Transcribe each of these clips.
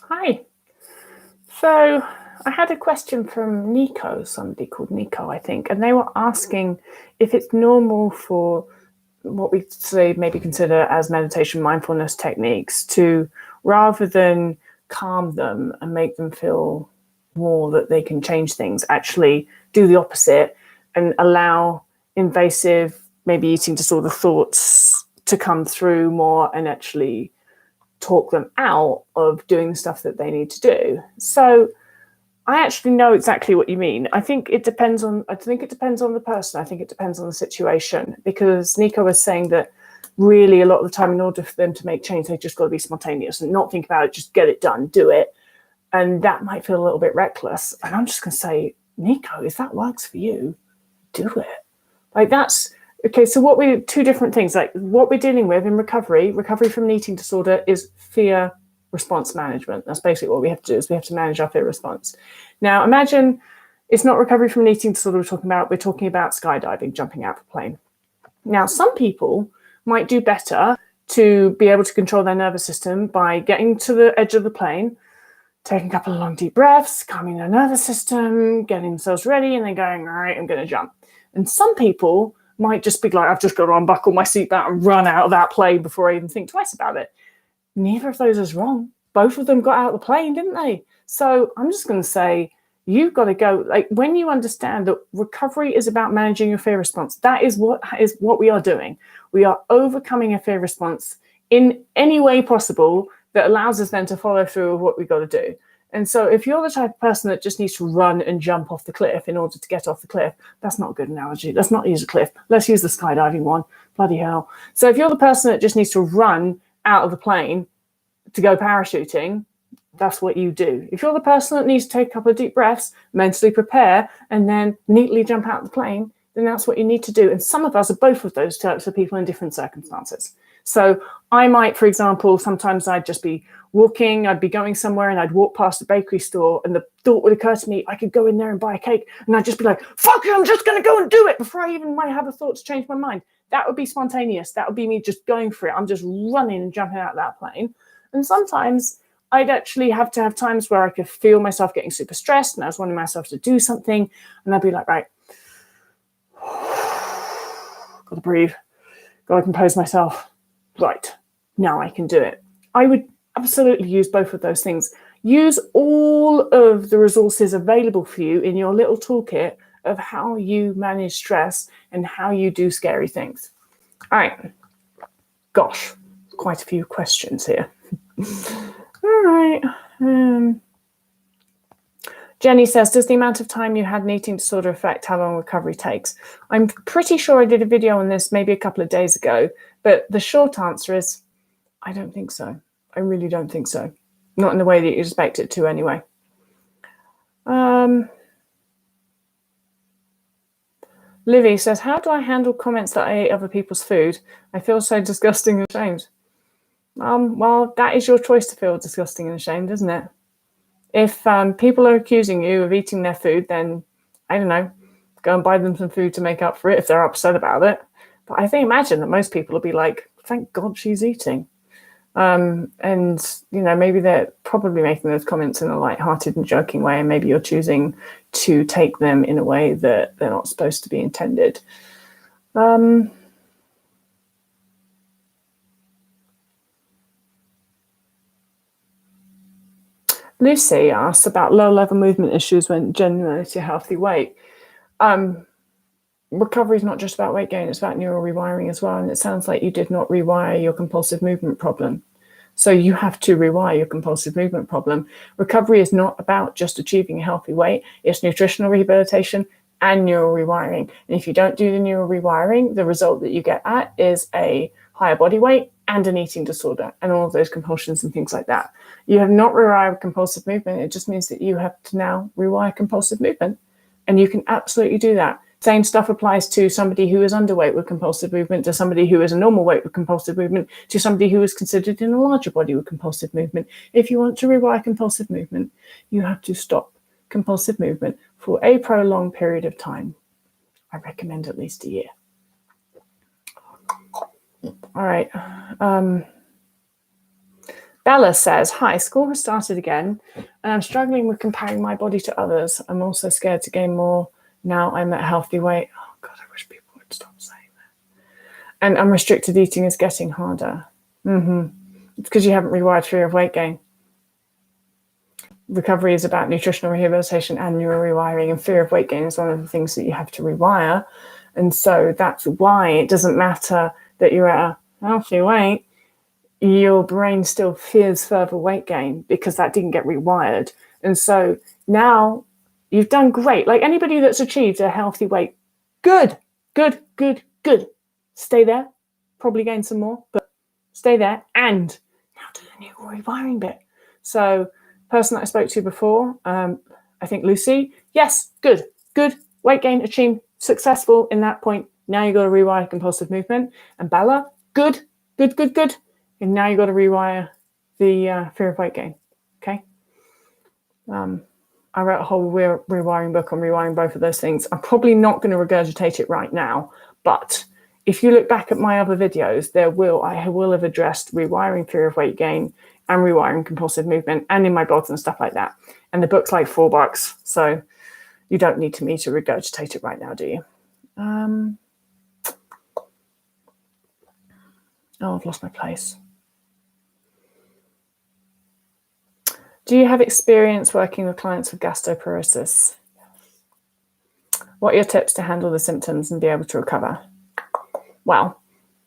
Hi. So I had a question from Nico, somebody called Nico, I think, and they were asking if it's normal for what we say maybe consider as meditation mindfulness techniques to, rather than calm them and make them feel more that they can change things, actually do the opposite and allow invasive, maybe eating disorder thoughts to come through more and actually talk them out of doing the stuff that they need to do. So I actually know exactly what you mean. I think it depends on the person. I think it depends on the situation, because Nico was saying that really a lot of the time, in order for them to make change, they just got to be spontaneous and not think about it, just get it done, do it. And that might feel a little bit reckless. And I'm just going to say, Nico, if that works for you, do it. Like, that's okay. So two different things, like what we're dealing with in recovery from an eating disorder is fear response management. That's basically what we have to do, is we have to manage our fear response. Now, imagine it's not recovery from an eating disorder we're talking about. We're talking about skydiving, jumping out of a plane. Now, some people might do better to be able to control their nervous system by getting to the edge of the plane, taking a couple of long, deep breaths, calming their nervous system, getting themselves ready, and then going, all right, I'm going to jump. And some people might just be like, I've just got to unbuckle my seatbelt and run out of that plane before I even think twice about it. Neither of those is wrong. Both of them got out of the plane, didn't they? So I'm just going to say, you've got to go. Like, when you understand that recovery is about managing your fear response, that is what we are doing. We are overcoming a fear response in any way possible that allows us then to follow through with what we've got to do. And so if you're the type of person that just needs to run and jump off the cliff in order to get off the cliff, that's not a good analogy. Let's not use a cliff. Let's use the skydiving one. Bloody hell. So if you're the person that just needs to run out of the plane to go parachuting, that's what you do. If you're the person that needs to take a couple of deep breaths, mentally prepare, and then neatly jump out of the plane, then that's what you need to do. And some of us are both of those types of people in different circumstances. So I might, for example, sometimes I'd just be walking, I'd be going somewhere and I'd walk past a bakery store and the thought would occur to me, I could go in there and buy a cake, and I'd just be like, fuck it, I'm just going to go and do it before I even might have a thought to change my mind. That would be spontaneous. That would be me just going for it. I'm just running and jumping out of that plane. And sometimes I'd actually have to have times where I could feel myself getting super stressed and I was wanting myself to do something, and I'd be like, right, got to breathe, got to compose myself. Right, now I can do it. I would absolutely use both of those things. Use all of the resources available for you in your little toolkit of how you manage stress and how you do scary things. All right. Gosh, quite a few questions here. All right. Jenny says, does the amount of time you had an eating disorder affect how long recovery takes? I'm pretty sure I did a video on this maybe a couple of days ago, but the short answer is, I don't think so. I really don't think so. Not in the way that you expect it to anyway. Livy says, how do I handle comments that I ate other people's food? I feel so disgusting and ashamed. Well, that is your choice to feel disgusting and ashamed, isn't it? If people are accusing you of eating their food, then, I don't know, go and buy them some food to make up for it if they're upset about it. But I think, imagine that most people will be like, thank God she's eating. And, you know, maybe they're probably making those comments in a lighthearted and joking way, and maybe you're choosing to take them in a way that they're not supposed to be intended. Lucy asks about low-level movement issues when genuinely to healthy weight. Recovery is not just about weight gain, it's about neural rewiring as well. And it sounds like you did not rewire your compulsive movement problem. So you have to rewire your compulsive movement problem. Recovery is not about just achieving a healthy weight. It's nutritional rehabilitation and neural rewiring. And if you don't do the neural rewiring, the result that you get at is a higher body weight and an eating disorder and all of those compulsions and things like that. You have not rewired compulsive movement. It just means that you have to now rewire compulsive movement. And you can absolutely do that. Same stuff applies to somebody who is underweight with compulsive movement, to somebody who is a normal weight with compulsive movement, to somebody who is considered in a larger body with compulsive movement. If you want to rewire compulsive movement, you have to stop compulsive movement for a prolonged period of time. I recommend at least a year. All right. Bella says, hi, school has started again, and I'm struggling with comparing my body to others. I'm also scared to gain more now I'm at a healthy weight. Oh, God, I wish people would stop saying that. And unrestricted eating is getting harder. It's because you haven't rewired fear of weight gain. Recovery is about nutritional rehabilitation and neural rewiring, and fear of weight gain is one of the things that you have to rewire. And so that's why it doesn't matter that you're at a healthy weight, your brain still fears further weight gain because that didn't get rewired. And so now you've done great. Like anybody that's achieved a healthy weight, good. Stay there, probably gain some more, but stay there. And now do the neural rewiring bit. So person that I spoke to before, I think Lucy, yes, good. Weight gain achieved, successful in that point. Now you've got to rewire compulsive movement. And Bella, good. And now you've got to rewire the fear of weight gain. Okay. I wrote a whole rewiring book on rewiring both of those things. I'm probably not going to regurgitate it right now, but if you look back at my other videos, I will have addressed rewiring fear of weight gain and rewiring compulsive movement, and in my blogs and stuff like that. And the book's like $4, so you don't need me to regurgitate it right now, do you? I've lost my place. Do you have experience working with clients with gastroparesis? What are your tips to handle the symptoms and be able to recover? Well,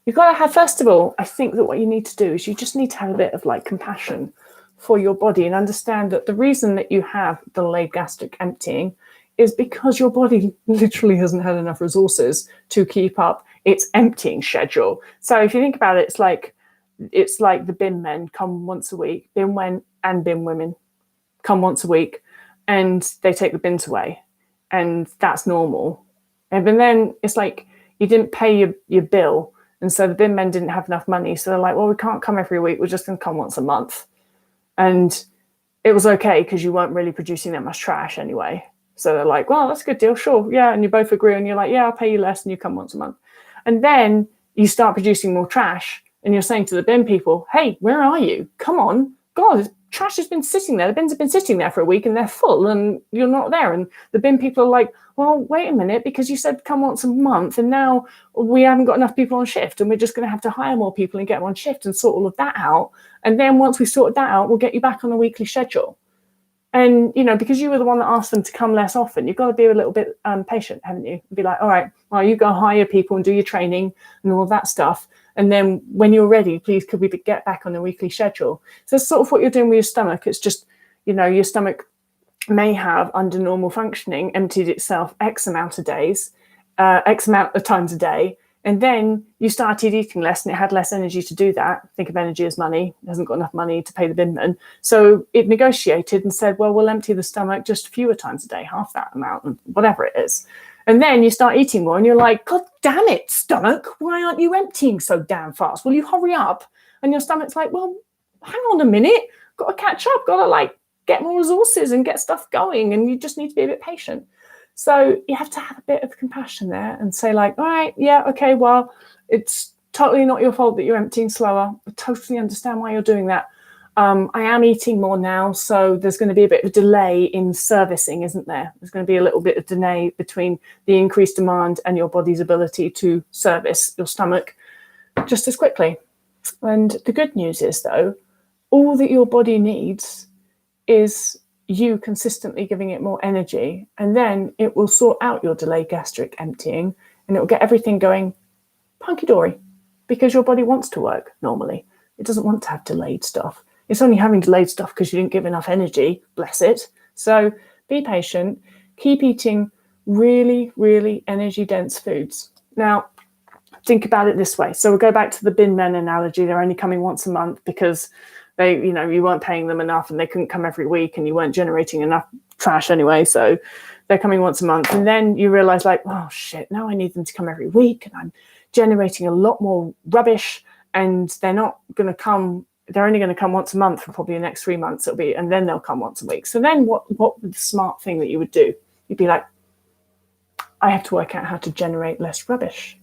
you've got to have, first of all, I think that what you need to do is you just need to have a bit of like compassion for your body and understand that the reason that you have delayed gastric emptying is because your body literally hasn't had enough resources to keep up its emptying schedule. So if you think about it, it's like the bin men come once a week, bin men and bin women come once a week, and they take the bins away, and that's normal. And then it's like you didn't pay your bill, and so the bin men didn't have enough money, so they're like, well, we can't come every week, we're just going to come once a month. And it was okay because you weren't really producing that much trash anyway. So they're like, well, that's a good deal, sure, yeah. And you both agree, and you're like, yeah, I'll pay you less, and you come once a month. And then you start producing more trash, and you're saying to the bin people, hey, where are you? Come on, God, trash has been sitting there. The bins have been sitting there for a week and they're full and you're not there. And the bin people are like, well, wait a minute, because you said come once a month and now we haven't got enough people on shift and we're just going to have to hire more people and get them on shift and sort all of that out. And then once we sorted that out, we'll get you back on a weekly schedule. And, you know, because you were the one that asked them to come less often, you've got to be a little bit patient, haven't you? Be like, all right, well, you go hire people and do your training and all of that stuff. And then when you're ready, please, could we get back on a weekly schedule? So that's sort of what you're doing with your stomach. It's just, you know, your stomach may have, under normal functioning, emptied itself X amount of days, X amount of times a day. And then you started eating less and it had less energy to do that. Think of energy as money. It hasn't got enough money to pay the binman. So it negotiated and said, well, we'll empty the stomach just fewer times a day, half that amount, and whatever it is. And then you start eating more and you're like, God damn it, stomach, why aren't you emptying so damn fast? Will you hurry up? And your stomach's like, well, hang on a minute, got to catch up, got to like get more resources and get stuff going. And you just need to be a bit patient. So you have to have a bit of compassion there and say like, all right, yeah, okay, well, it's totally not your fault that you're emptying slower. I totally understand why you're doing that. I am eating more now, so there's going to be a bit of a delay in servicing, isn't there? There's going to be a little bit of delay between the increased demand and your body's ability to service your stomach just as quickly. And the good news is, though, all that your body needs is you consistently giving it more energy, and then it will sort out your delayed gastric emptying and it will get everything going hunky-dory, because your body wants to work normally. It doesn't want to have delayed stuff. It's only having delayed stuff because you didn't give enough energy, bless it. So be patient, keep eating really, really energy-dense foods. Now, think about it this way. So we'll go back to the bin men analogy. They're only coming once a month because they, you know, you weren't paying them enough and they couldn't come every week and you weren't generating enough trash anyway. So they're coming once a month. And then you realize like, oh shit, now I need them to come every week and I'm generating a lot more rubbish and they're not going to come. They're only going to come once a month for probably the next 3 months. It'll be, and then they'll come once a week. So then what would the smart thing that you would do? You'd be like, I have to work out how to generate less rubbish.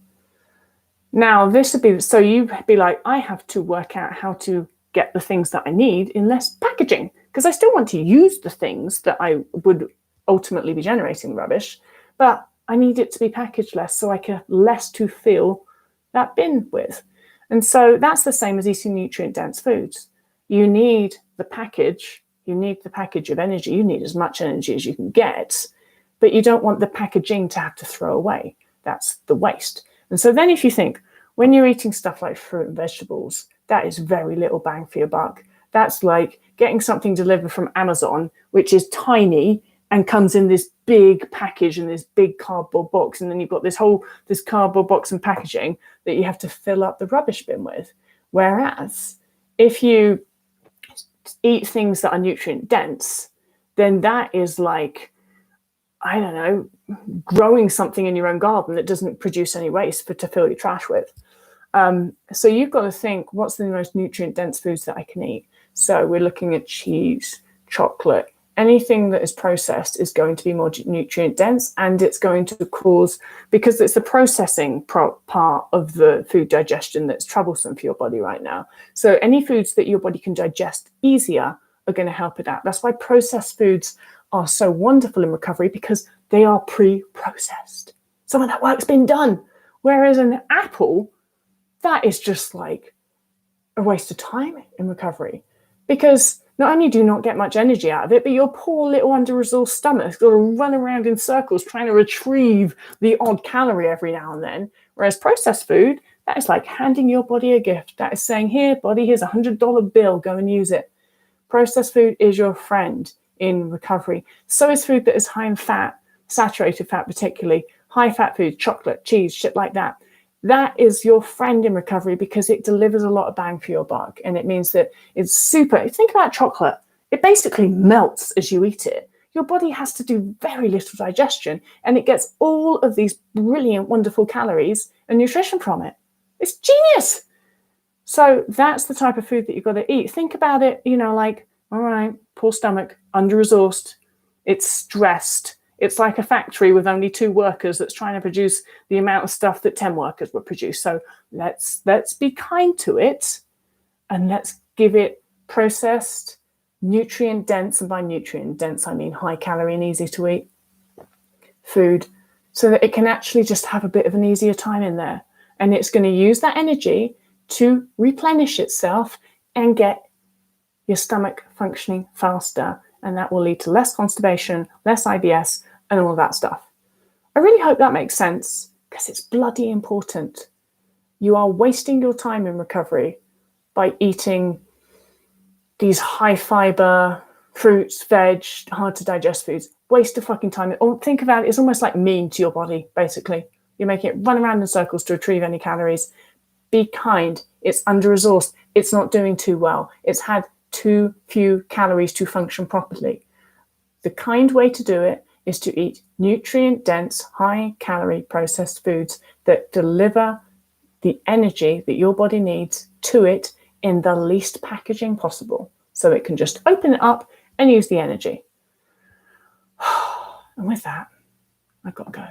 Now this would be, so you'd be like, I have to work out how to get the things that I need in less packaging, because I still want to use the things that I would ultimately be generating rubbish, but I need it to be packaged less so I can less to fill that bin with. And so that's the same as eating nutrient-dense foods. You need the package. You need the package of energy. You need as much energy as you can get, but you don't want the packaging to have to throw away. That's the waste. And so then if you think, when you're eating stuff like fruit and vegetables, that is very little bang for your buck. That's like getting something delivered from Amazon, which is tiny and comes in this big package and this big cardboard box. And then you've got this cardboard box and packaging that you have to fill up the rubbish bin with. Whereas if you eat things that are nutrient dense, then that is like, I don't know, growing something in your own garden that doesn't produce any waste to fill your trash with. So you've got to think, what's the most nutrient dense foods that I can eat? So we're looking at cheese, chocolate, anything that is processed is going to be more nutrient dense, and it's going to cause, because it's the processing part of the food digestion that's troublesome for your body right now. So any foods that your body can digest easier are going to help with that. That's why processed foods are so wonderful in recovery, because they are pre-processed. Some of that work's been done. Whereas an apple, that is just like a waste of time in recovery, because not only do you not get much energy out of it, but your poor little under-resourced stomach's got to run around in circles trying to retrieve the odd calorie every now and then. Whereas processed food, that is like handing your body a gift. That is saying, here, body, here's $100 bill, go and use it. Processed food is your friend in recovery. So is food that is high in fat, saturated fat particularly, high fat food, chocolate, cheese, shit like that. That is your friend in recovery, because it delivers a lot of bang for your buck. And it means that it's super. Think about chocolate. It basically melts as you eat it. Your body has to do very little digestion, and it gets all of these brilliant, wonderful calories and nutrition from it. It's genius. So that's the type of food that you've got to eat. Think about it, like, all right, poor stomach, under-resourced, it's stressed. It's like a factory with only 2 workers that's trying to produce the amount of stuff that 10 workers would produce. So let's be kind to it, and let's give it processed, nutrient dense, and by nutrient dense I mean high calorie and easy to eat food, so that it can actually just have a bit of an easier time in there. And it's going to use that energy to replenish itself and get your stomach functioning faster. And that will lead to less constipation, less IBS, and all that stuff. I really hope that makes sense, because it's bloody important. You are wasting your time in recovery by eating these high fiber fruits, veg, hard to digest foods. Waste of fucking time. Or think about it, it's almost like mean to your body, basically. You're making it run around in circles to retrieve any calories. Be kind. It's under-resourced. It's not doing too well. It's had too few calories to function properly. The kind way to do it is to eat nutrient-dense, high-calorie processed foods that deliver the energy that your body needs to it in the least packaging possible, so it can just open it up and use the energy. And with that, I've got to go.